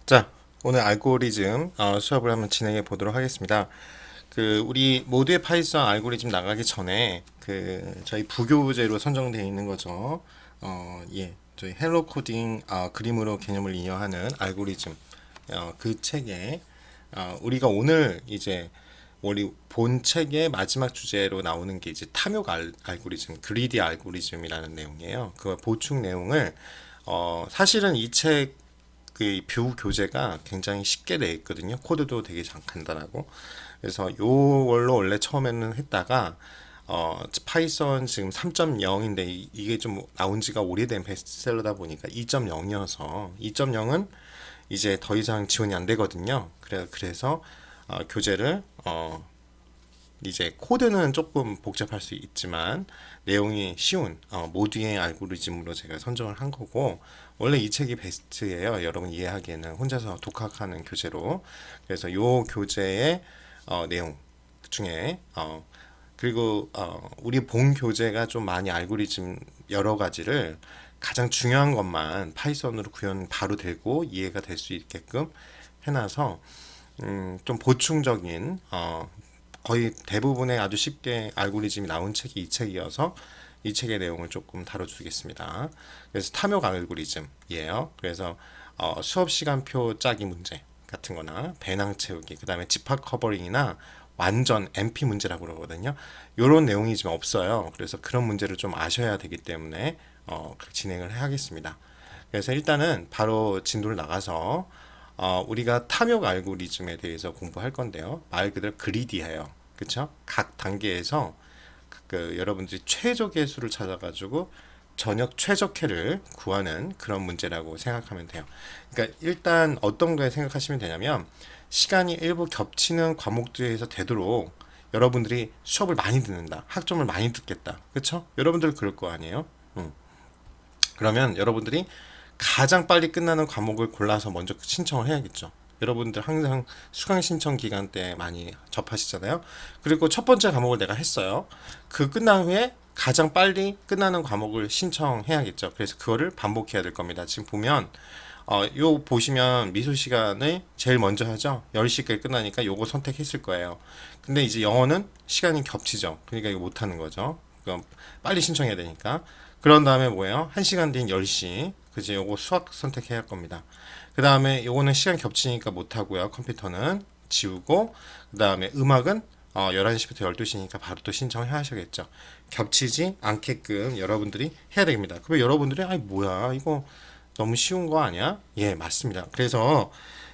자, 오늘 알고리즘 수업을 한번 진행해 보도록 하겠습니다. 우리 모두의 파이썬 알고리즘 나가기 전에 저희 부교재로 선정되어 있는 거죠. 저희 헬로 코딩 그림으로 개념을 이해하는 알고리즘 그 책에 우리가 오늘 이제 우리 본 책의 마지막 주제로 나오는 게 이제 탐욕 알고리즘, 그리디 알고리즘이라는 내용이에요. 그 보충 내용을 사실은 이책 뷰 교재가 굉장히 쉽게 돼 있거든요. 코드도 되게 간단하고. 그래서 요걸로 원래 처음에는 했다가 파이썬 지금 3.0인데 이게 좀 나온 지가 오래된 베스트셀러다 보니까 2.0이어서 2.0은 이제 더 이상 지원이 안 되거든요. 그래서 교재를 이제 코드는 조금 복잡할 수 있지만 내용이 쉬운 모듈의 알고리즘으로 제가 선정을 한 거고, 원래 이 책이 베스트예요. 여러분 이해하기에는 혼자서 독학하는 교재로. 그래서 요 교재의 내용 중에 그리고 우리 본 교재가 좀 많이 알고리즘 여러 가지를 가장 중요한 것만 파이썬으로 구현 바로 되고 이해가 될 수 있게끔 해놔서 좀 보충적인 거의 대부분의 아주 쉽게 알고리즘이 나온 책이 이 책이어서 이 책의 내용을 조금 다뤄주겠습니다. 그래서 탐욕 알고리즘이에요. 그래서 수업 시간표 짜기 문제 같은 거나 배낭 채우기, 그 다음에 집합 커버링이나 완전 MP 문제라고 그러거든요. 이런 내용이 지금 없어요. 그래서 그런 문제를 좀 아셔야 되기 때문에 진행을 해야겠습니다. 그래서 일단은 바로 진도를 나가서 우리가 탐욕 알고리즘에 대해서 공부할 건데요. 말 그대로 그리디해요. 그렇죠? 각 단계에서 여러분들이 최적의 수를 찾아가지고 전역 최적해를 구하는 그런 문제라고 생각하면 돼요. 그러니까 일단 어떤 거에 생각하시면 되냐면, 시간이 일부 겹치는 과목들에서 되도록 여러분들이 수업을 많이 듣는다, 학점을 많이 듣겠다, 그렇죠? 여러분들 그럴 거 아니에요? 그러면 여러분들이 가장 빨리 끝나는 과목을 골라서 먼저 신청을 해야겠죠. 여러분들 항상 수강 신청 기간 때 많이 접하시잖아요. 그리고 첫 번째 과목을 내가 했어요. 그 끝난 후에 가장 빨리 끝나는 과목을 신청해야겠죠. 그래서 그거를 반복해야 될 겁니다. 지금 보면 요 보시면 미술 시간을 제일 먼저 하죠. 10시까지 끝나니까 요거 선택했을 거예요. 근데 이제 영어는 시간이 겹치죠. 그러니까 이거 못 하는 거죠. 그럼 빨리 신청해야 되니까. 그런 다음에 뭐예요? 1시간 뒤인 10시. 그지? 요거 수학 선택해야 할 겁니다. 그 다음에 요거는 시간 겹치니까 못 하고요. 컴퓨터는 지우고, 그 다음에 음악은 11시부터 12시니까 바로 또 신청해 하셔야겠죠. 겹치지 않게끔 여러분들이 해야 됩니다. 그러면 여러분들이 아이 뭐야 이거 너무 쉬운 거 아니야? 예, 맞습니다. 그래서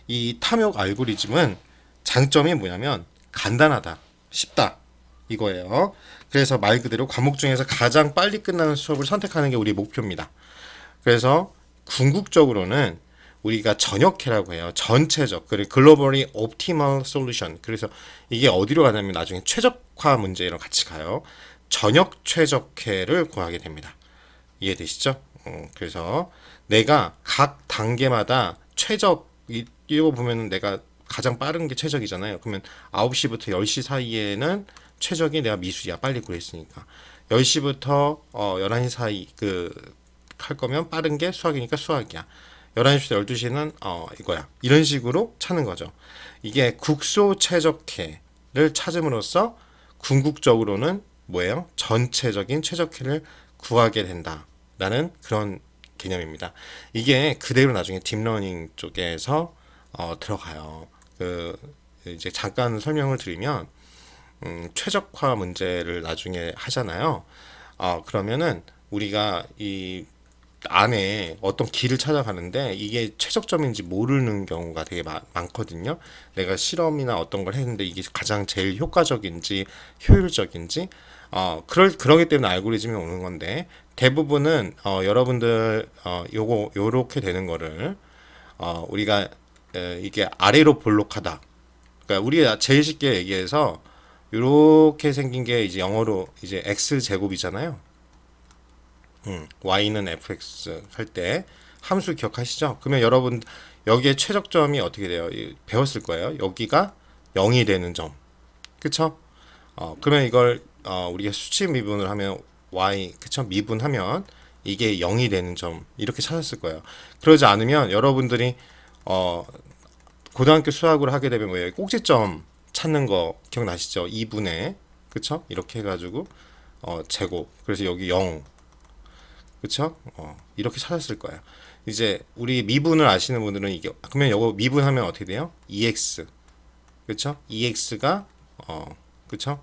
이 탐욕 알고리즘은 장점이 뭐냐면 간단하다, 쉽다, 이거예요. 그래서 말 그대로 과목 중에서 가장 빨리 끝나는 수업을 선택하는 게 우리 목표입니다. 그래서 궁극적으로는 우리가 전역해라고 해요. 전체적, 그리고 글로벌리 옵티멀 솔루션. 그래서 이게 어디로 가냐면 나중에 최적화 문제랑 같이 가요. 전역 최적회를 구하게 됩니다. 이해되시죠? 그래서 내가 각 단계마다 이거 보면 내가 가장 빠른 게 최적이잖아요. 그러면 9시부터 10시 사이에는 최적이 내가 미술이야. 빨리 구했으니까. 10시부터 11시 사이 할 거면 빠른 게 수학이니까 수학이야. 11시부터 12시는 이거야. 이런 식으로 찾는 거죠. 이게 국소 최적회를 찾음으로써 궁극적으로는 뭐예요? 전체적인 최적회를 구하게 된다라는 그런 개념입니다. 이게 그대로 나중에 딥러닝 쪽에서 들어가요. 이제 잠깐 설명을 드리면 최적화 문제를 나중에 하잖아요. 그러면은 우리가 이 안에 어떤 길을 찾아가는데 이게 최적점인지 모르는 경우가 되게 많거든요. 내가 실험이나 어떤 걸 했는데 이게 가장 제일 효과적인지 효율적인지 그러기 때문에 알고리즘이 오는 건데, 대부분은 여러분들 요렇게 되는 거를 우리가 이게 아래로 볼록하다. 그러니까 우리가 제일 쉽게 얘기해서 요렇게 생긴 게 이제 영어로 이제 x 제곱이잖아요. y는 fx 할 때 함수 기억하시죠? 그러면 여러분 여기에 최적점이 어떻게 돼요? 배웠을 거예요. 여기가 0이 되는 점. 그쵸? 그러면 이걸 우리가 수치 미분을 하면 y, 그쵸? 미분하면 이게 0이 되는 점 이렇게 찾았을 거예요. 그러지 않으면 여러분들이 고등학교 수학을 하게 되면 왜 꼭지점 찾는 거 기억나시죠? 2분의 그쵸? 이렇게 해가지고 제곱 그래서 여기 0 그쵸? 이렇게 찾았을 거예요. 이제 우리 미분을 아시는 분들은 이게 그러면 이거 미분하면 어떻게 돼요? 2x 그쵸? 2x가 그쵸?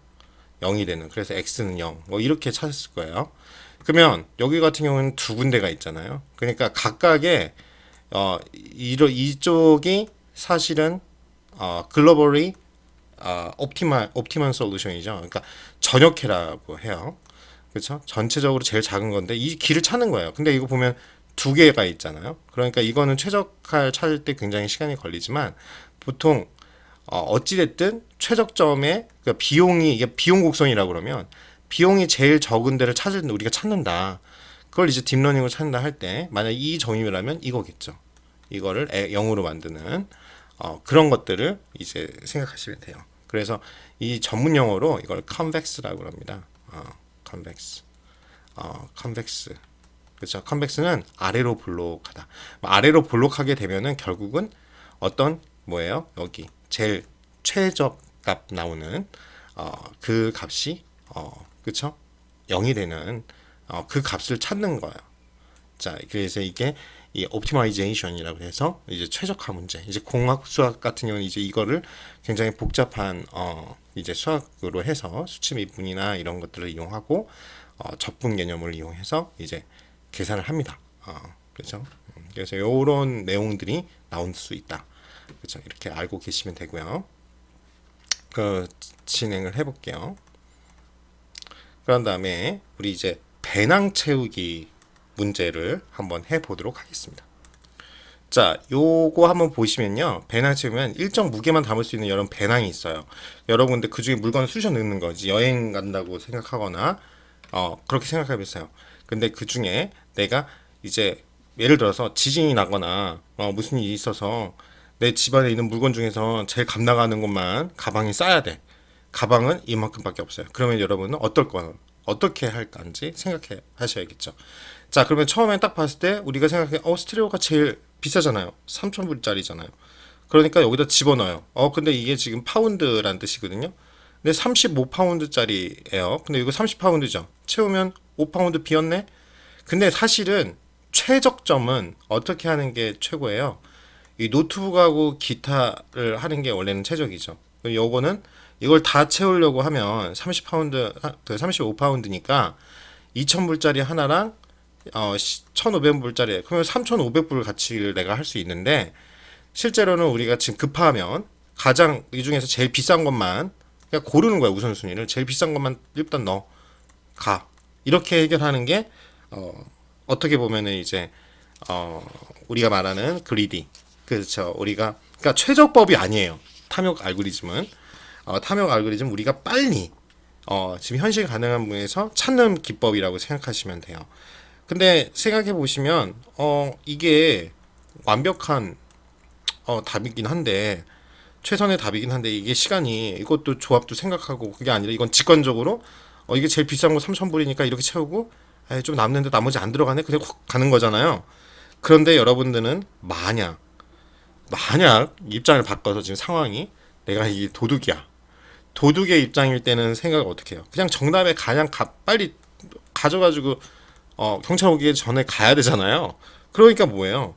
0이 되는 그래서 x는 0 뭐 이렇게 찾았을 거예요. 그러면 여기 같은 경우는 두 군데가 있잖아요. 그러니까 각각의 이쪽이 사실은 글로벌리 옵티만 솔루션이죠. 그러니까 전역해라고 해요. 그렇죠? 전체적으로 제일 작은 건데 이 길을 찾는 거예요. 근데 이거 보면 두 개가 있잖아요. 그러니까 이거는 최적화를 찾을 때 굉장히 시간이 걸리지만 보통 어찌됐든 최적점의 그러니까 비용이 이게 비용 곡선이라고 그러면 비용이 제일 적은 데를 우리가 찾는다. 그걸 이제 딥러닝으로 찾는다 할 때 만약 이 점이라면 이거겠죠. 이거를 0으로 만드는 그런 것들을 이제 생각하시면 돼요. 그래서 이 전문 용어로 이걸 컨벡스라고 합니다. 컨벡스. 컨벡스. 그렇죠. 컨벡스는 아래로 볼록하다. 아래로 볼록하게 되면은 결국은 어떤 뭐예요? 여기 제일 최저값 나오는 그 값이 그렇죠? 0이 되는 그 값을 찾는 거예요. 자, 그래서 이게 이 옵티마이제이션이라고 해서 이제 최적화 문제. 이제 공학 수학 같은 경우는 이제 이거를 굉장히 복잡한 이제 수학으로 해서 수치 미분이나 이런 것들을 이용하고 적분 개념을 이용해서 이제 계산을 합니다. 그렇죠? 그래서 이런 내용들이 나올 수 있다. 그렇죠? 이렇게 알고 계시면 되고요. 그 진행을 해볼게요. 그런 다음에 우리 이제 배낭 채우기 문제를 한번 해보도록 하겠습니다. 자, 요거 한번 보시면요. 배낭 채우면 일정 무게만 담을 수 있는 이런 배낭이 있어요. 여러분들 그 중에 물건을 쑤셔 넣는 거지. 여행 간다고 생각하거나 그렇게 생각해 보세요. 근데 그 중에 내가 이제 예를 들어서 지진이 나거나 무슨 일이 있어서 내 집안에 있는 물건 중에서 제일 값 나가는 것만 가방에 싸야 돼. 가방은 이만큼밖에 없어요. 그러면 여러분은 어떻게 할 건지 생각해 하셔야겠죠. 자, 그러면 처음에 딱 봤을 때 우리가 생각해 스테레오가 제일 비싸잖아요. 3,000불짜리잖아요. 그러니까 여기다 집어넣어요. 근데 이게 지금 파운드란 뜻이거든요. 근데 35파운드짜리예요. 근데 이거 30파운드죠. 채우면 5파운드 비었네. 근데 사실은 최적점은 어떻게 하는 게 최고예요? 이 노트북하고 기타를 하는 게 원래는 최적이죠. 요거는 이걸 다 채우려고 하면 30파운드, 35파운드니까 2,000불짜리 하나랑 1,500불짜리 그러면 3,500불 가치를 내가 할 수 있는데 실제로는 우리가 지금 급하면 가장 이 중에서 제일 비싼 것만 그냥 고르는 거야. 우선순위를 제일 비싼 것만 일단 넣어 가 이렇게 해결하는 게 어떻게 보면은 이제 우리가 말하는 그리디 그렇죠. 우리가 그러니까 최적법이 아니에요. 탐욕 알고리즘은 탐욕 알고리즘 우리가 빨리 지금 현실 가능한 분에서 찾는 기법이라고 생각하시면 돼요. 근데 생각해 보시면 이게 완벽한 답이긴 한데 최선의 답이긴 한데 이게 시간이 이것도 조합도 생각하고 그게 아니라 이건 직관적으로 이게 제일 비싼 거 3,000불이니까 이렇게 채우고 좀 남는데 나머지 안 들어가네 그냥 확 가는 거잖아요. 그런데 여러분들은 만약 입장을 바꿔서 지금 상황이 내가 이게 도둑이야. 도둑의 입장일 때는 생각을 어떻게 해요? 그냥 정답에 가장 빨리 가져가지고 경찰 오기 전에 가야 되잖아요. 그러니까 뭐예요?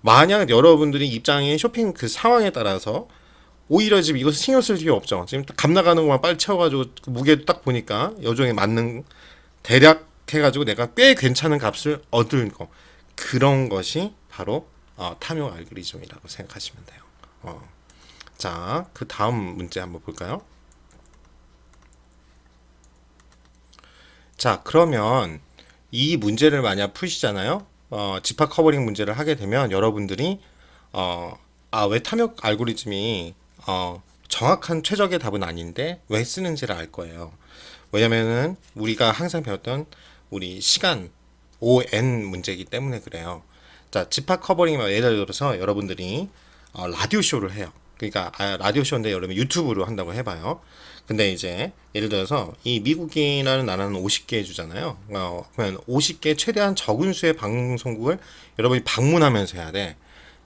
만약 여러분들이 입장이 쇼핑 그 상황에 따라서 오히려 지금 이거 신경 쓸 필요 없죠. 지금 값 나가는 것만 빨리 채워가지고 그 무게도 딱 보니까 요정에 맞는 대략 해가지고 내가 꽤 괜찮은 값을 얻은 거 그런 것이 바로 탐욕 알고리즘이라고 생각하시면 돼요. 자, 그 다음 문제 한번 볼까요? 자, 그러면 이 문제를 만약 푸시잖아요. 집합 커버링 문제를 하게 되면 여러분들이 왜 탐욕 알고리즘이 정확한 최적의 답은 아닌데 왜 쓰는지를 알 거예요. 왜냐면은 우리가 항상 배웠던 우리 시간 ON 문제이기 때문에 그래요. 자, 집합 커버링 예를 들어서 여러분들이 라디오 쇼를 해요. 그러니까 라디오 쇼인데 여러분 유튜브로 한다고 해봐요. 근데 이제 예를 들어서 이 미국이라는 나라는 50개 주잖아요. 그러면 50개 최대한 적은 수의 방송국을 여러분이 방문하면서 해야 돼.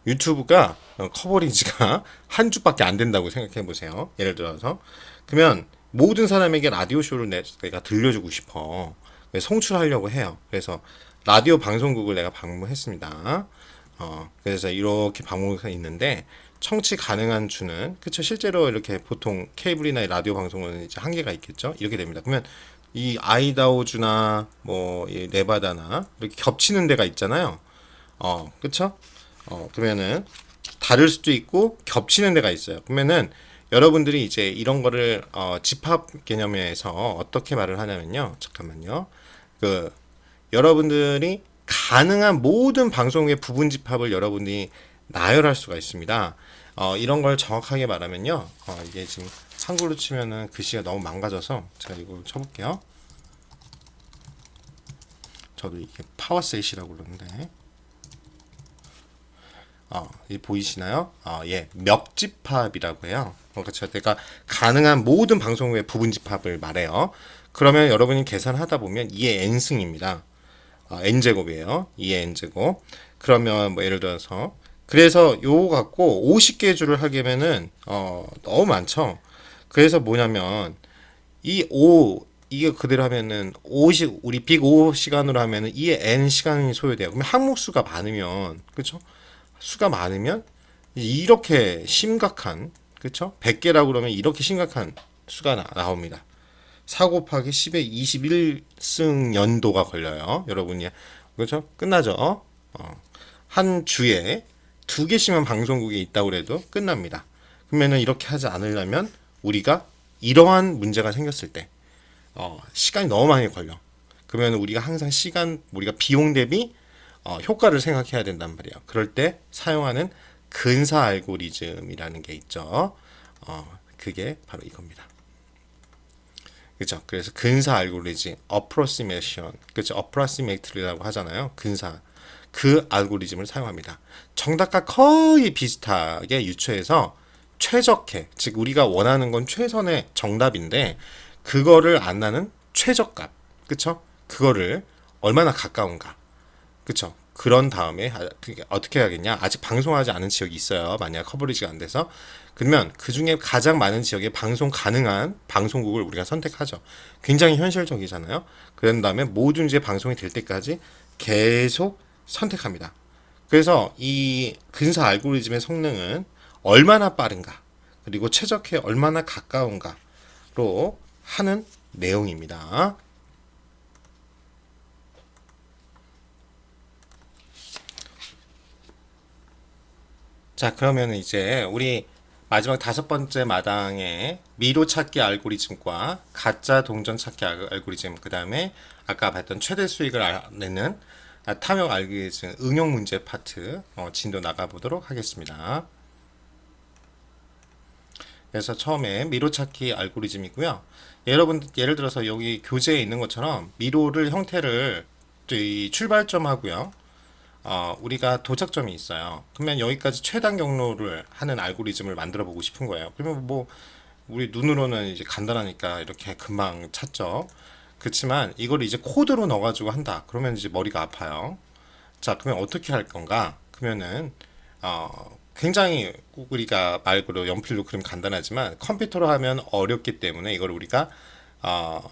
유튜브가 커버리지가 한 주밖에 안 된다고 생각해 보세요. 예를 들어서 그러면 모든 사람에게 라디오 쇼를 내가 들려주고 싶어. 송출하려고 해요. 그래서 라디오 방송국을 내가 방문했습니다. 그래서 이렇게 방송국이 있는데 청취 가능한 주는 그쵸 실제로 이렇게 보통 케이블이나 라디오 방송은 이제 한계가 있겠죠. 이렇게 됩니다. 그러면 이 아이다호주나 뭐이 네바다나 이렇게 겹치는 데가 있잖아요. 그쵸? 그러면은 다를 수도 있고 겹치는 데가 있어요. 그러면은 여러분들이 이제 이런 거를 집합 개념에서 어떻게 말을 하냐면요. 잠깐만요. 그 여러분들이 가능한 모든 방송의 부분 집합을 여러분이 나열할 수가 있습니다. 이런 걸 정확하게 말하면요. 이게 지금 한글로 치면은 글씨가 너무 망가져서 제가 이걸 쳐볼게요. 저도 이게 파워셋이라고 그러는데 이 보이시나요? 예, 멱집합이라고 해요. 그렇죠. 그러니까 가능한 모든 방송의 부분 집합을 말해요. 그러면 여러분이 계산하다 보면 2의 n승입니다. n제곱이에요. 2의 n제곱. 그러면 뭐 예를 들어서 그래서 요거 갖고 50개 주를 하기면은 너무 많죠. 그래서 뭐냐면 이 5 이게 그대로 하면은 50 우리 빅 5시간으로 하면은 2의 n 시간이 소요돼요. 그러면 항목수가 많으면 그렇죠? 수가 많으면 이렇게 심각한 그쵸? 100개라고 그러면 이렇게 심각한 수가 나옵니다. 4 곱하기 10의 21승 연도가 걸려요. 여러분이 그렇죠? 끝나죠? 한 주에 2개씩만 방송국에 있다고 해도 끝납니다. 그러면은 이렇게 하지 않으려면 우리가 이러한 문제가 생겼을 때 시간이 너무 많이 걸려. 그러면 우리가 항상 우리가 비용 대비 효과를 생각해야 된단 말이에요. 그럴 때 사용하는 근사 알고리즘이라는 게 있죠. 그게 바로 이겁니다. 그죠? 그래서 근사 알고리즘, approximation, 그죠? approximate라고 하잖아요. 근사. 그 알고리즘을 사용합니다. 정답과 거의 비슷하게 유추해서 최적해, 즉 우리가 원하는 건 최선의 정답인데 그거를 안 나는 최저값, 그쵸? 그거를 얼마나 가까운가, 그쵸? 그런 다음에 어떻게 해야겠냐? 아직 방송하지 않은 지역이 있어요. 만약 커버리지가 안 돼서 그러면 그 중에 가장 많은 지역에 방송 가능한 방송국을 우리가 선택하죠. 굉장히 현실적이잖아요. 그런 다음에 모든 이제 방송이 될 때까지 계속 선택합니다. 그래서 이 근사 알고리즘의 성능은 얼마나 빠른가 그리고 최적에 얼마나 가까운가로 하는 내용입니다. 자, 그러면 이제 우리 마지막 5번째 마당의 미로 찾기 알고리즘과 가짜 동전 찾기 알고리즘, 그 다음에 아까 봤던 최대 수익을 내는 탐욕 알고리즘 응용 문제 파트 진도 나가보도록 하겠습니다. 그래서 처음에 미로 찾기 알고리즘이고요. 여러분 예를 들어서 여기 교재에 있는 것처럼 미로를 형태를 이 출발점하고요. 우리가 도착점이 있어요. 그러면 여기까지 최단 경로를 하는 알고리즘을 만들어 보고 싶은 거예요. 그러면 뭐 우리 눈으로는 이제 간단하니까 이렇게 금방 찾죠. 그렇지만 이걸 이제 코드로 넣어가지고 한다. 그러면 이제 머리가 아파요. 자, 그러면 어떻게 할 건가? 그러면은 굉장히 우리가 말 그대로 연필로 그림 간단하지만 컴퓨터로 하면 어렵기 때문에 이걸 우리가 어,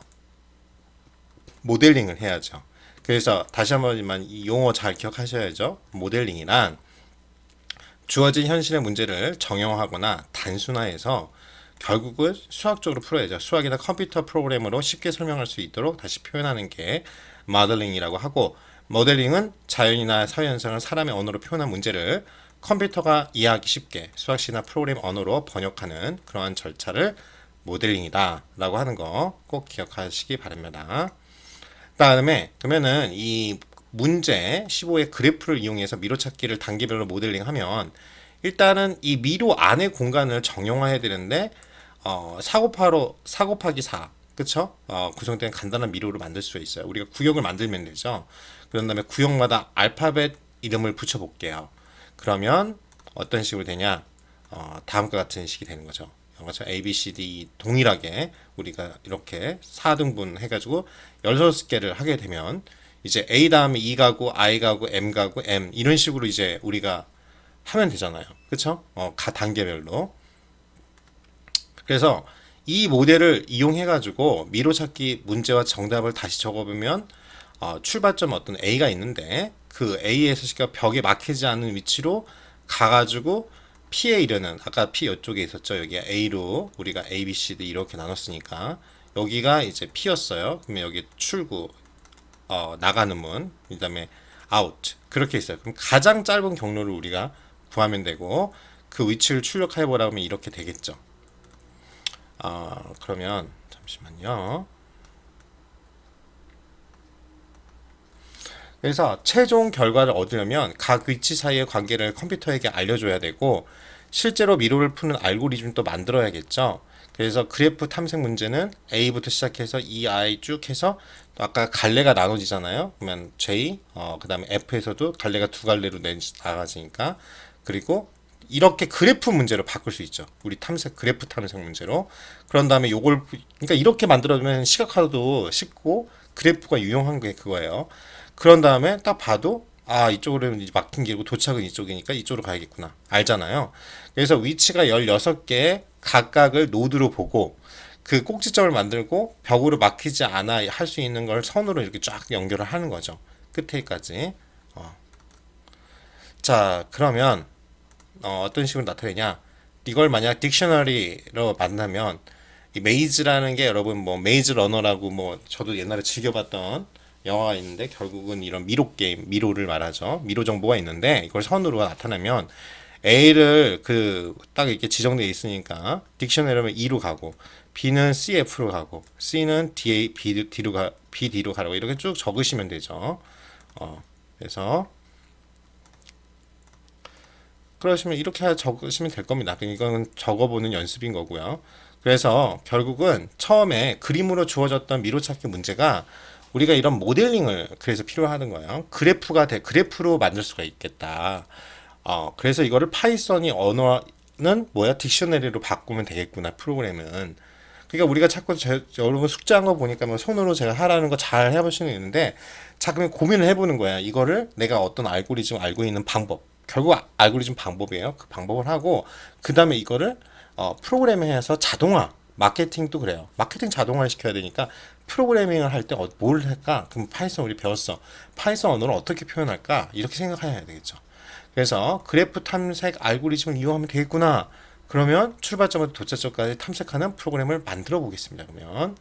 모델링을 해야죠. 그래서 다시 한번만 이 용어 잘 기억하셔야죠. 모델링이란 주어진 현실의 문제를 정형화하거나 단순화해서 결국은 수학적으로 풀어야죠. 수학이나 컴퓨터 프로그램으로 쉽게 설명할 수 있도록 다시 표현하는 게 모델링이라고 하고, 모델링은 자연이나 사회 현상을 사람의 언어로 표현한 문제를 컴퓨터가 이해하기 쉽게 수학시나 프로그램 언어로 번역하는 그러한 절차를 모델링이다 라고 하는 거 꼭 기억하시기 바랍니다. 그다음에 그러면은 이 문제 15의 그래프를 이용해서 미로 찾기를 단계별로 모델링하면 일단은 이 미로 안의 공간을 정형화해야 되는데 4 곱하기 4 그쵸? 구성된 간단한 미로를 만들 수 있어요. 우리가 구역을 만들면 되죠. 그런 다음에 구역마다 알파벳 이름을 붙여볼게요. 그러면 어떤 식으로 되냐? 다음과 같은 식이 되는 거죠. 그렇죠. A, B, C, D 동일하게 우리가 이렇게 4등분 해가지고 16개를 하게 되면 이제 A 다음에 E 가고 I 가고 M 가고 M 이런 식으로 이제 우리가 하면 되잖아요. 그쵸? 단계별로. 그래서 이 모델을 이용해 가지고 미로 찾기 문제와 정답을 다시 적어보면 출발점 어떤 A가 있는데 그 A에서 시가 벽에 막히지 않는 위치로 가가지고 P에 이르는, 아까 P 이쪽에 있었죠. 여기 A로 우리가 A, B, C, D 이렇게 나눴으니까 여기가 이제 P였어요. 그러면 여기 출구, 나가는 문, 그 다음에 out 그렇게 있어요. 그럼 가장 짧은 경로를 우리가 구하면 되고 그 위치를 출력해 보라면 이렇게 되겠죠. 그러면 잠시만요. 그래서 최종 결과를 얻으려면 각 위치 사이의 관계를 컴퓨터에게 알려줘야 되고 실제로 미로를 푸는 알고리즘도 만들어야겠죠. 그래서 그래프 탐색 문제는 A부터 시작해서 EI 쭉 해서 또 아까 갈래가 나눠지잖아요. 그러면 J, 그 다음에 F에서도 갈래가 두 갈래로 나가지니까 그리고 이렇게 그래프 문제로 바꿀 수 있죠. 우리 그래프 탐색 문제로. 그런 다음에 요걸, 그러니까 이렇게 만들어두면 시각화도 쉽고 그래프가 유용한 게 그거예요. 그런 다음에 딱 봐도 이쪽으로 이제 막힌 길고 도착은 이쪽이니까 이쪽으로 가야겠구나. 알잖아요. 그래서 위치가 16개 각각을 노드로 보고 그 꼭지점을 만들고 벽으로 막히지 않아 할 수 있는 걸 선으로 이렇게 쫙 연결을 하는 거죠. 끝에까지. 자, 그러면 어떤 식으로 나타내냐? 이걸 만약 딕셔너리로 만나면 이 메이즈라는 게 여러분 뭐 메이즈 러너라고 뭐 저도 옛날에 즐겨봤던 영화가 있는데 결국은 이런 미로 게임, 미로를 말하죠. 미로 정보가 있는데 이걸 선으로 나타내면 A를 그 딱 이렇게 지정되어 있으니까 딕셔너리면 E로 가고 B는 CF로 가고 C는 BD로 가라고 이렇게 쭉 적으시면 되죠. 그래서 그러시면 이렇게 적으시면 될 겁니다. 이건 적어보는 연습인 거고요. 그래서 결국은 처음에 그림으로 주어졌던 미로찾기 문제가 우리가 이런 모델링을 그래서 필요하는 거예요. 그래프로 만들 수가 있겠다. 그래서 이거를 파이썬이 언어는 뭐야? 딕셔너리로 바꾸면 되겠구나. 프로그램은. 그러니까 우리가 자꾸 여러분 숙제한 거 보니까 뭐 손으로 제가 하라는 거 잘 해보시는 있는데 자 그러면 고민을 해보는 거야. 이거를 내가 어떤 알고리즘 알고 있는 방법 결국 알고리즘 방법이에요. 그 방법을 하고 그 다음에 이거를 프로그래밍해서 자동화 마케팅도 그래요. 마케팅 자동화를 시켜야 되니까 프로그래밍을 할 때 뭘 할까? 그럼 파이썬 우리 배웠어. 파이썬 언어를 어떻게 표현할까? 이렇게 생각해야 되겠죠. 그래서 그래프 탐색 알고리즘을 이용하면 되겠구나. 그러면 출발점부터 도착점까지 탐색하는 프로그램을 만들어 보겠습니다. 그러면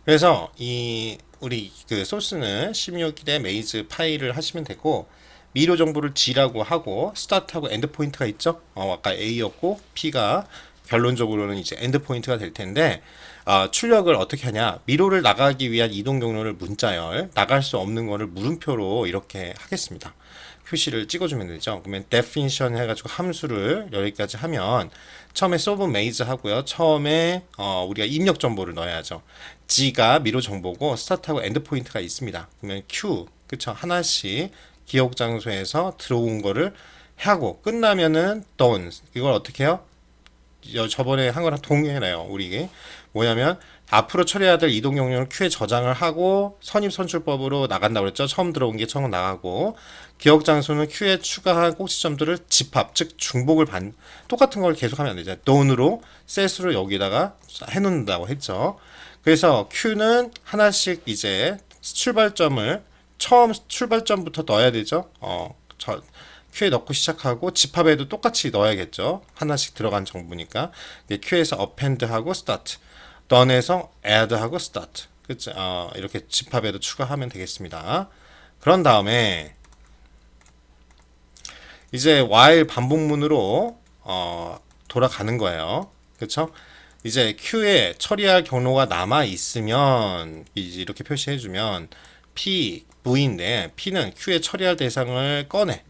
그래서 이 우리 그 소스는 16일의 메이즈 파일을 하시면 되고 미로 정보를 G라고 하고 스타트하고 엔드 포인트가 있죠. 아까 A였고 P가 결론적으로는 이제 엔드 포인트가 될 텐데 출력을 어떻게 하냐? 미로를 나가기 위한 이동 경로를 문자열, 나갈 수 없는 거를 물음표로 이렇게 하겠습니다. 표시를 찍어주면 되죠. 그러면 definition 해가지고 함수를 여기까지 하면 처음에 solve maze 하고요. 처음에 우리가 입력 정보를 넣어야죠. G가 미로 정보고 스타트하고 엔드 포인트가 있습니다. 그러면 Q 그쵸 하나씩 기억 장소에서 들어온 거를 하고 끝나면은 done 이걸 어떻게 해요? 저번에 한 거랑 동일해요. 우리 뭐냐면 앞으로 처리해야 될 이동 경로를 Q에 저장을 하고 선입 선출법으로 나간다고 그랬죠. 처음 들어온 게 처음 나가고 기억 장소는 Q에 추가한 꼭지점들을 집합 즉 중복을 똑같은 걸 계속하면 안 되죠. done으로 set으로 여기다가 해놓는다고 했죠. 그래서 Q는 하나씩 이제 처음 출발점부터 넣어야 되죠. Q에 넣고 시작하고 집합에도 똑같이 넣어야겠죠. 하나씩 들어간 정보니까. Q에서 append하고 start, done에서 add하고 start. 그치? 이렇게 집합에도 추가하면 되겠습니다. 그런 다음에 이제 while 반복문으로 돌아가는 거예요. 그렇죠? 이제 Q에 처리할 경로가 남아 있으면 이제 이렇게 표시해 주면 P V인데 P는 Q에 처리할 대상을 꺼내.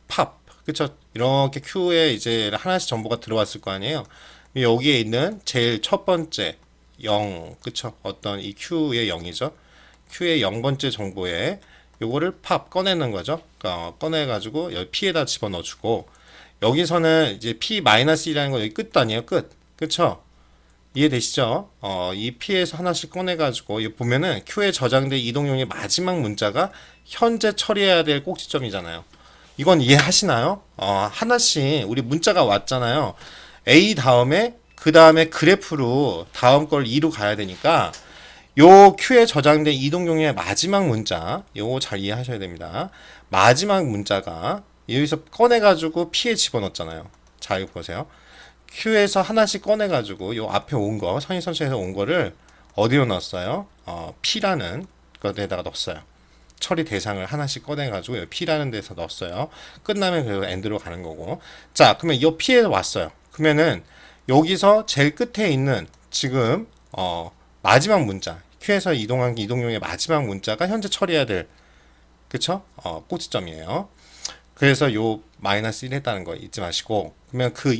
팝 그쵸 이렇게 Q에 이제 하나씩 정보가 들어왔을 거 아니에요. 여기에 있는 제일 첫 번째 0 그쵸 어떤 이 Q의 0이죠. Q의 0번째 정보에 요거를 팝 꺼내는 거죠. 꺼내 가지고 여기 P에다 집어넣어 주고 여기서는 이제 P-1이라는 거 여기 끝 단위에요. 끝 그쵸 이해되시죠? 이 P에서 하나씩 꺼내 가지고 보면은 Q에 저장된 이동용의 마지막 문자가 현재 처리해야 될 꼭지점이잖아요. 이건 이해하시나요? 하나씩 우리 문자가 왔잖아요. A 다음에 그 다음에 그래프로 다음 걸 2로 가야 되니까 요 Q에 저장된 이동용의 마지막 문자 요거 잘 이해하셔야 됩니다. 마지막 문자가 여기서 꺼내가지고 P에 집어넣었잖아요. 자 이거 보세요. Q에서 하나씩 꺼내가지고 요 앞에 온 거 선의선처에서 온 거를 어디로 넣었어요? P라는 것에다가 넣었어요. 처리 대상을 하나씩 꺼내가지고 여기 P라는 데서 넣었어요. 끝나면 그 엔드로 가는 거고. 자, 그러면 이 P에 왔어요. 그러면은 여기서 제일 끝에 있는 지금 마지막 문자 Q에서 이동한 이동용의 마지막 문자가 현재 처리해야 될 그쵸? 꼭지점이에요. 그래서 요 마이너스 1 했다는 거 잊지 마시고 그러면 그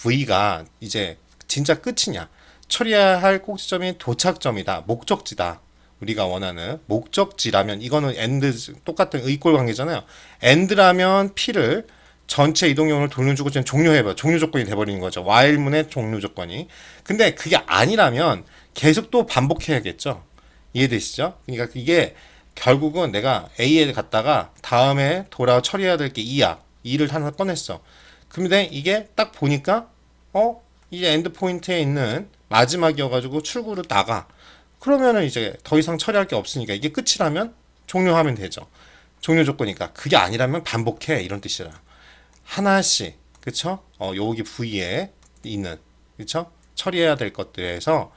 V가 이제 진짜 끝이냐? 처리해야 할 꼭지점이 도착점이다. 목적지다. 우리가 원하는 목적지라면 이거는 엔드 똑같은 의꼴 관계잖아요. 엔드라면 P를 전체 이동용을 돌려주고 지금 종료해봐. 종료 조건이 돼버리는 거죠. while문의 종료 조건이. 근데 그게 아니라면 계속 또 반복해야겠죠. 이해되시죠? 그러니까 이게 결국은 내가 A에 갔다가 다음에 돌아 처리해야 될 게 2야. 2를 하나 꺼냈어. 근데 이게 딱 보니까 이제 엔드 포인트에 있는 마지막이어가지고 출구로 나가. 그러면은 이제 더 이상 처리할 게 없으니까 이게 끝이라면 종료하면 되죠. 종료 조건이니까 그게 아니라면 반복해 이런 뜻이라. 하나씩 그쵸? 여기 V에 있는 그쵸? 처리해야 될 것들에서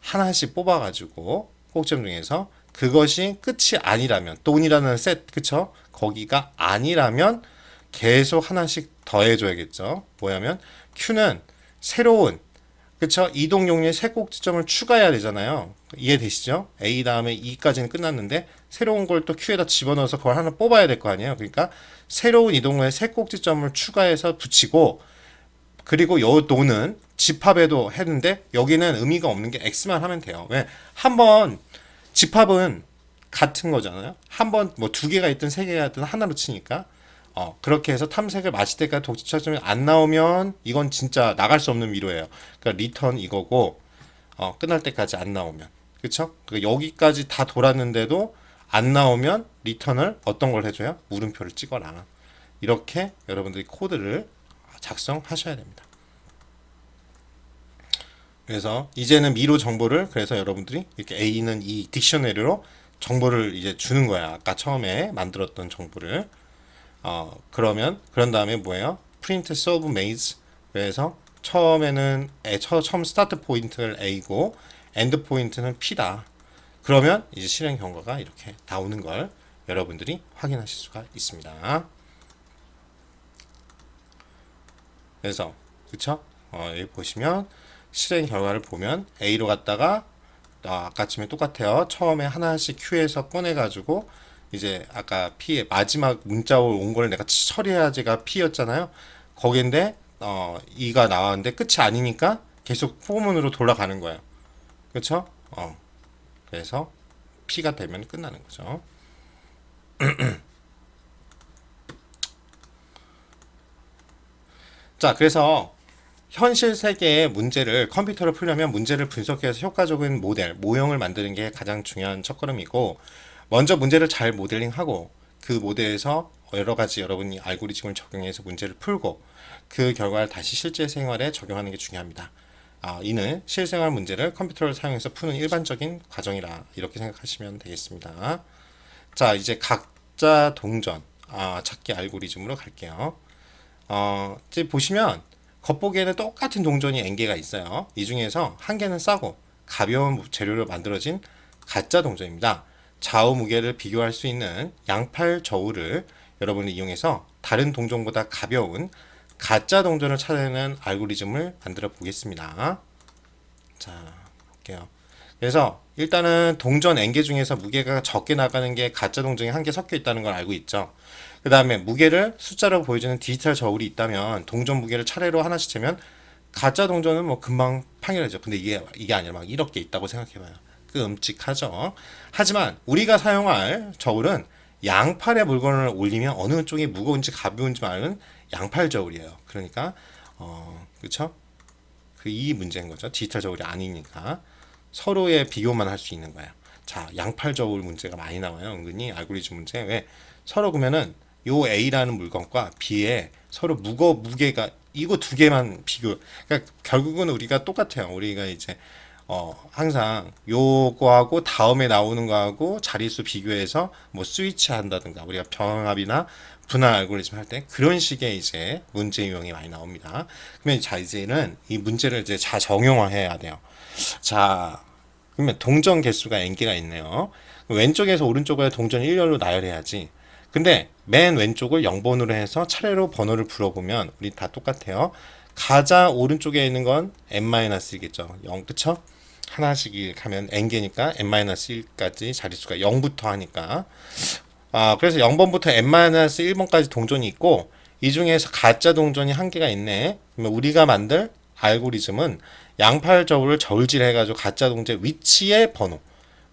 하나씩 뽑아가지고 꼭지점 중에서 그것이 끝이 아니라면 돈이라는 셋 그쵸? 거기가 아니라면 계속 하나씩 더해줘야겠죠. 뭐냐면 Q는 새로운 그쵸? 이동 용리의 새 꼭지점을 추가해야 되잖아요. 이해되시죠? A 다음에 E까지는 끝났는데 새로운 걸 또 Q에다 집어넣어서 그걸 하나 뽑아야 될 거 아니에요. 그러니까 새로운 이동의 새 꼭지점을 추가해서 붙이고 그리고 요 노는 집합에도 했는데 여기는 의미가 없는 게 X만 하면 돼요. 왜? 한번 집합은 같은 거잖아요. 한번 뭐 두 개가 있든 세 개가 있든 하나로 치니까 그렇게 해서 탐색을 마칠 때까지 독집차점이 안 나오면 이건 진짜 나갈 수 없는 위로예요. 그러니까 리턴 이거고 끝날 때까지 안 나오면 그쵸? 그러니까 여기까지 다 돌았는데도 안 나오면 리턴을 어떤 걸 해줘요? 물음표를 찍어라. 이렇게 여러분들이 코드를 작성하셔야 됩니다. 그래서 이제는 미로 정보를 그래서 여러분들이 이렇게 A는 이 딕셔너리로 정보를 이제 주는 거야. 아까 처음에 만들었던 정보를. 그런 다음에 뭐예요? print solve maze. 그래서 처음에는 처음 스타트 포인트를 A고 엔드 포인트는 P다. 그러면 이제 실행 경과가 이렇게 나오는 걸 여러분들이 확인하실 수가 있습니다. 그래서 그쵸? 여기 보시면 실행 결과를 보면 A로 갔다가 아까쯤에 똑같아요. 처음에 하나씩 Q에서 꺼내가지고 이제 아까 P의 마지막 문자 온 걸 내가 처리해야지가 P였잖아요. 거긴데 E가 나왔는데 끝이 아니니까 계속 포문으로 돌아가는 거예요. 그렇죠? 그래서 P가 되면 끝나는 거죠. 자, 그래서 현실 세계의 문제를 컴퓨터로 풀려면 문제를 분석해서 효과적인 모델, 모형을 만드는 게 가장 중요한 첫걸음이고 먼저 문제를 잘 모델링하고 그 모델에서 여러 가지 여러분이 알고리즘을 적용해서 문제를 풀고 그 결과를 다시 실제 생활에 적용하는 게 중요합니다. 이는 실생활 문제를 컴퓨터를 사용해서 푸는 일반적인 과정이라 이렇게 생각하시면 되겠습니다. 자, 이제 각자 동전 찾기 알고리즘으로 갈게요. 이제 보시면 겉보기에는 똑같은 동전이 N개가 있어요. 이 중에서 한 개는 싸고 가벼운 재료로 만들어진 가짜 동전입니다. 좌우 무게를 비교할 수 있는 양팔 저울을 여러분이 이용해서 다른 동전보다 가벼운 가짜 동전을 찾아내는 알고리즘을 만들어 보겠습니다. 자, 볼게요. 그래서 일단은 동전 N개 중에서 무게가 적게 나가는 게 가짜 동전이 한 개 섞여 있다는 걸 알고 있죠. 그 다음에 무게를 숫자로 보여주는 디지털 저울이 있다면 동전 무게를 차례로 하나씩 재면 가짜 동전은 뭐 금방 판결하죠. 근데 이게 아니라 막 이렇게 있다고 생각해봐요. 끔찍하죠. 하지만 우리가 사용할 저울은 양팔의 물건을 올리면 어느 쪽이 무거운지 가벼운지 말하는 양팔 저울이에요. 그러니까 그렇죠? 이 문제인 거죠. 디지털 저울이 아니니까 서로의 비교만 할 수 있는 거예요. 자, 양팔 저울 문제가 많이 나와요. 은근히 알고리즘 문제. 왜? 서로 그러면은 요 A라는 물건과 B에 서로 무게가 이거 두 개만 비교. 그러니까 결국은 우리가 똑같아요. 우리가 이제 항상 요거하고 다음에 나오는 거하고 자릿수 비교해서 뭐 스위치 한다든가 우리가 병합이나 분할 알고리즘 할 때 그런 식의 이제 문제 유형이 많이 나옵니다. 그러면 자 이제는 이 문제를 이제 자 정형화해야 돼요. 자 그러면 동전 개수가 n개가 있네요. 왼쪽에서 오른쪽을 동전 일렬로 나열해야지. 근데 맨 왼쪽을 0번으로 해서 차례로 번호를 불어보면 우리 다 똑같아요. 가장 오른쪽에 있는 건 n-1겠죠. 0 그쵸? 하나씩 하면 n개니까 n-1까지 자릿수가 0부터 하니까 그래서 0번부터 n-1번까지 동전이 있고 이 중에서 가짜 동전이 한 개가 있네. 그러면 우리가 만들 알고리즘은 양팔 저울을 저울질 해가지고 가짜 동전 위치의 번호,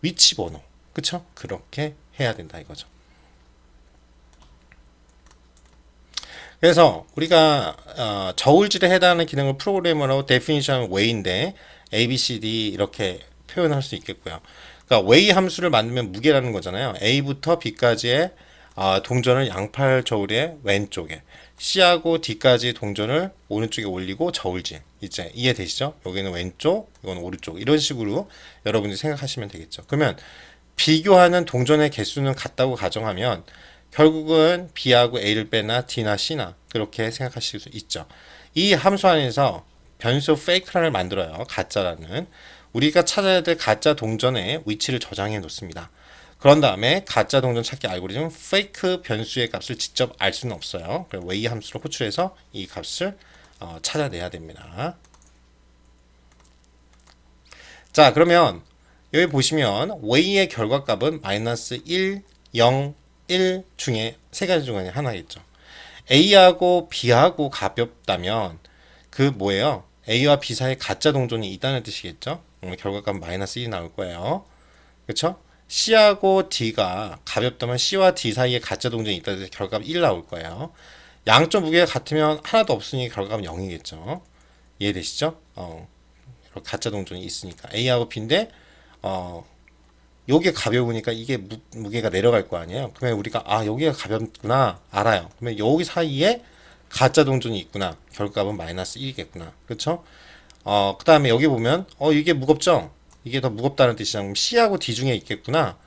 위치 번호, 그쵸? 그렇게 해야 된다 이거죠. 그래서 우리가 저울질에 해당하는 기능을 프로그래머로 definition way인데 A, B, C, D 이렇게 표현할 수 있겠고요. 그러니까 way 함수를 만들면 무게라는 거잖아요. A부터 B까지의 동전을 양팔 저울의 왼쪽에 C하고 D까지 동전을 오른쪽에 올리고 저울질. 이제 이해되시죠? 여기는 왼쪽, 이건 오른쪽. 이런 식으로 여러분들이 생각하시면 되겠죠. 그러면 비교하는 동전의 개수는 같다고 가정하면 결국은 B하고 A를 빼나 D나 C나 그렇게 생각하실 수 있죠. 이 함수 안에서 변수 fake를 만들어요. 가짜라는. 우리가 찾아야 될 가짜 동전의 위치를 저장해 놓습니다. 그런 다음에 가짜 동전 찾기 알고리즘 fake 변수의 값을 직접 알 수는 없어요. 그래서 way 함수로 호출해서 이 값을 찾아내야 됩니다. 자, 그러면 여기 보시면 way의 결과값은 마이너스 1, 0, 1 중에 세 가지 중에 하나겠죠. A하고 B하고 가볍다면 그 뭐예요? A와 B 사이에 가짜 동전이 있다는 뜻이겠죠? 결과값은 마이너스 1이 나올 거예요. 그렇죠? C하고 D가 가볍다면 C와 D 사이에 가짜 동전이 있다는 뜻이 결과값 1 나올 거예요. 양쪽 무게가 같으면 하나도 없으니 결과값은 0이겠죠. 이해되시죠? 가짜 동전이 있으니까 A하고 B인데 요게 가벼우니까 이게 무게가 내려갈 거 아니에요. 그러면 우리가 여기가 가볍구나 알아요. 그러면 여기 사이에 가짜 동전이 있구나. 결과값은 마이너스 1이겠구나. 그렇죠? 그 다음에 여기 보면 이게 무겁죠? 이게 더 무겁다는 뜻이잖아. 그럼 C하고 D 중에 있겠구나.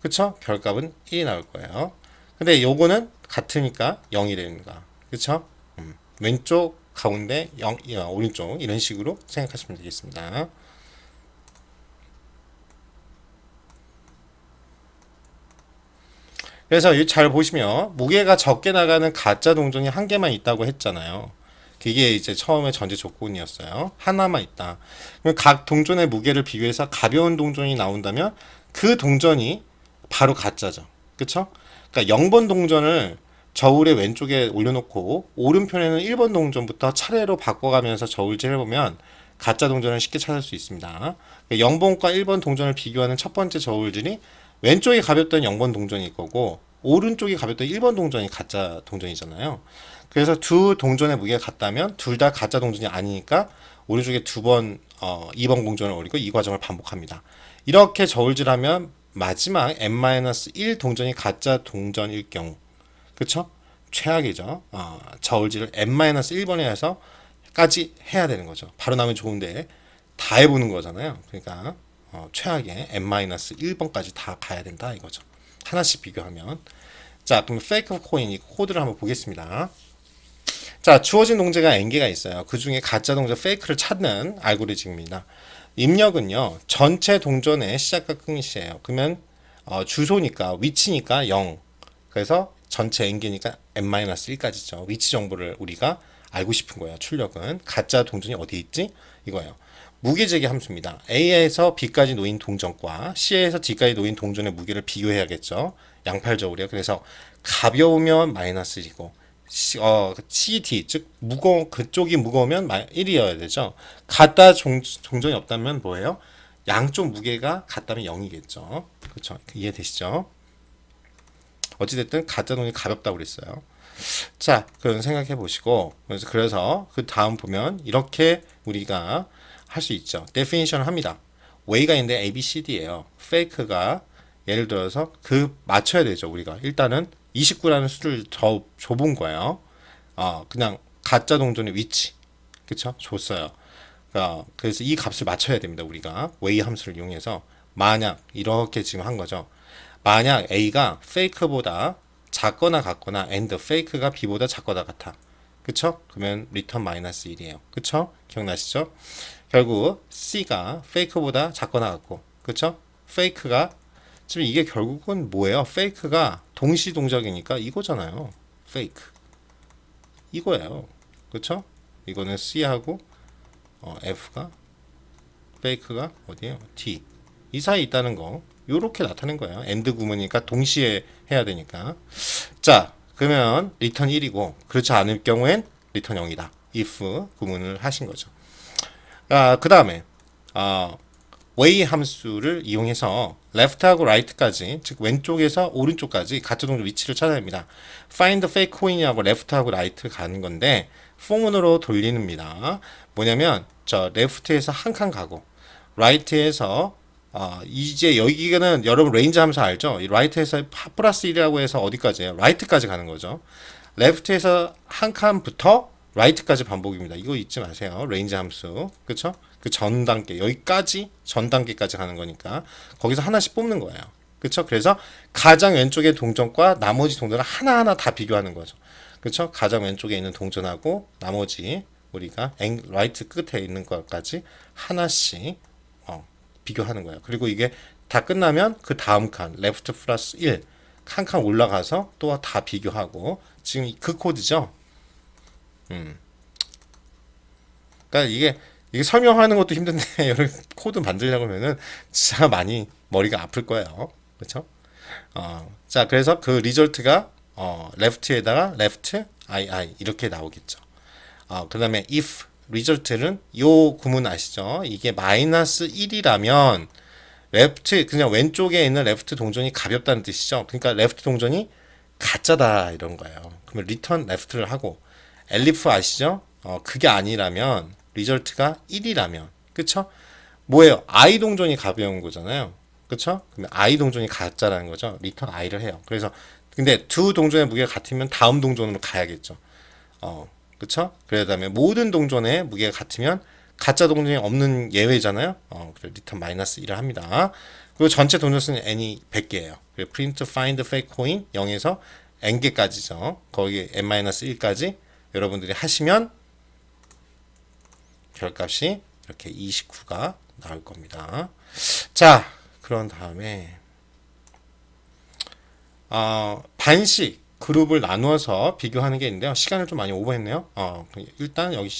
그렇죠? 결과값은 1이 나올 거예요. 근데 요거는 같으니까 0이 되는 거야. 그렇죠? 왼쪽 가운데 0, 오른쪽 이런 식으로 생각하시면 되겠습니다. 그래서 잘 보시면 무게가 적게 나가는 가짜 동전이 한 개만 있다고 했잖아요. 그게 이제 처음에 전제 조건이었어요. 하나만 있다. 그럼 각 동전의 무게를 비교해서 가벼운 동전이 나온다면 그 동전이 바로 가짜죠. 그쵸? 그러니까 0번 동전을 저울의 왼쪽에 올려놓고 오른편에는 1번 동전부터 차례로 바꿔가면서 저울질 해보면 가짜 동전을 쉽게 찾을 수 있습니다. 0번과 1번 동전을 비교하는 첫 번째 저울질이 왼쪽이 가볍던 0번 동전일 거고 오른쪽이 가볍던 1번 동전이 가짜 동전이잖아요. 그래서 두 동전의 무게가 같다면 둘 다 가짜 동전이 아니니까 오른쪽에 두 번 2번 동전을 올리고 이 과정을 반복합니다. 이렇게 저울질하면 마지막 n-1 동전이 가짜 동전일 경우 그쵸? 최악이죠. 저울질을 n-1번에 해서까지 해야 되는 거죠. 바로 나면 좋은데 다 해보는 거잖아요. 그러니까 최악의 n-1번까지 다 가야 된다 이거죠. 하나씩 비교하면 자 그럼 페이크 코인 이 코드를 한번 보겠습니다. 자 주어진 동제가 n개가 있어요. 그 중에 가짜 동전 페이크를 찾는 알고리즘입니다. 입력은요 전체 동전의 시작과 끝이에요. 그러면 주소니까 위치니까 0 그래서 전체 n개니까 n-1까지죠. 위치 정보를 우리가 알고 싶은 거예요. 출력은 가짜 동전이 어디 있지 이거예요. 무게재기 함수입니다. A에서 B까지 놓인 동전과 C에서 D까지 놓인 동전의 무게를 비교해야겠죠. 양팔 저울이요. 그래서 가벼우면 마이너스 1이고 C, D 즉 그쪽이 무거우면 1이어야 되죠. 같다 동전이 없다면 뭐예요? 양쪽 무게가 같다면 0이겠죠. 그렇죠. 이해되시죠? 어찌됐든 가짜 돈이 가볍다고 그랬어요. 자, 그런 생각해 보시고 그래서 그 다음 보면 이렇게 우리가 할 수 있죠. definition을 합니다. way가 있는데 A, B, C, D예요. fake가 예를 들어서 그 맞춰야 되죠. 우리가 일단은 29라는 수를 더 줘본 거예요. 그냥 가짜 동전의 위치, 그쵸? 줬어요. 그래서 이 값을 맞춰야 됩니다. 우리가 way 함수를 이용해서 만약 이렇게 지금 한 거죠. 만약 A가 fake보다 작거나 같거나 and fake가 B보다 작거나 같아. 그쵸? 그러면 return 마이너스 1이에요. 그쵸? 기억나시죠? 결국 C가 fake보다 작거나 같고, 그쵸? fake가 지금 이게 결국은 뭐예요? fake가 동시 동작이니까 이거잖아요. fake 이거예요. 그쵸? 이거는 C하고 F가 fake가 어디에요? D 이 사이에 있다는 거 요렇게 나타낸 거예요. and 구문이니까 동시에 해야 되니까. 자, 그러면 return 1이고 그렇지 않을 경우엔 return 0이다. if 구문을 하신 거죠. 그 다음에 way 함수를 이용해서 left하고 right까지, 즉 왼쪽에서 오른쪽까지 가짜 동전 위치를 찾아냅니다. find fake coin이하고 left하고 right 가는 건데 폼으로 돌리는입니다. 뭐냐면 저 left에서 한 칸 가고 right에서 이제 여기는 여러분 레인지 함수 알죠? 이 right에서 플러스 1이라고 해서 어디까지예요? right까지 가는 거죠. left에서 한 칸부터 right까지 반복입니다. 이거 잊지 마세요. 레인지 함수. 그쵸? 그 전 단계, 여기까지 전 단계까지 가는 거니까 거기서 하나씩 뽑는 거예요. 그쵸? 그래서 가장 왼쪽의 동전과 나머지 동전을 하나하나 다 비교하는 거죠. 그쵸? 가장 왼쪽에 있는 동전하고 나머지 우리가 라이트 끝에 있는 것까지 하나씩 비교하는 거예요. 그리고 이게 다 끝나면 그 다음 칸 레프트 플러스 1 한 칸 올라가서 또 다 비교하고, 지금 그 코드죠. 그러니까 이게 설명하는 것도 힘든데 여러분 코드 만들려고 하면은 진짜 많이 머리가 아플 거예요. 그렇죠? 자, 그래서 그 리절트가 left에다가 left I 이렇게 나오겠죠. 그다음에 if 리절트는 요 구문 아시죠? 이게 마이너스 1이라면 레프트 그냥 왼쪽에 있는 레프트 동전이 가볍다는 뜻이죠. 그러니까 레프트 동전이 가짜다 이런 거예요. 그러면 리턴 레프트를 하고, 엘리프 아시죠? 그게 아니라면 리절트가 1이라면, 그쵸? 뭐예요? I 동전이 가벼운 거잖아요. 그쵸? 그러면 I 동전이 가짜라는 거죠. 리턴 I를 해요. 그래서 근데 두 동전의 무게가 같으면 다음 동전으로 가야겠죠. 그쵸? 그다음에 모든 동전의 무게가 같으면 가짜 동전이 없는 예외잖아요. 그래서 리턴 마이너스 1을 합니다. 그리고 전체 동전 수는 n이 100개예요. 그리고 print find fake coin 0에서 n개까지죠. 거기 n-1까지 여러분들이 하시면 결값이 이렇게 29가 나올 겁니다. 자, 그런 다음에 반씩 그룹을 나누어서 비교하는 게 있는데요. 시간을 좀 많이 오버했네요. 일단 여기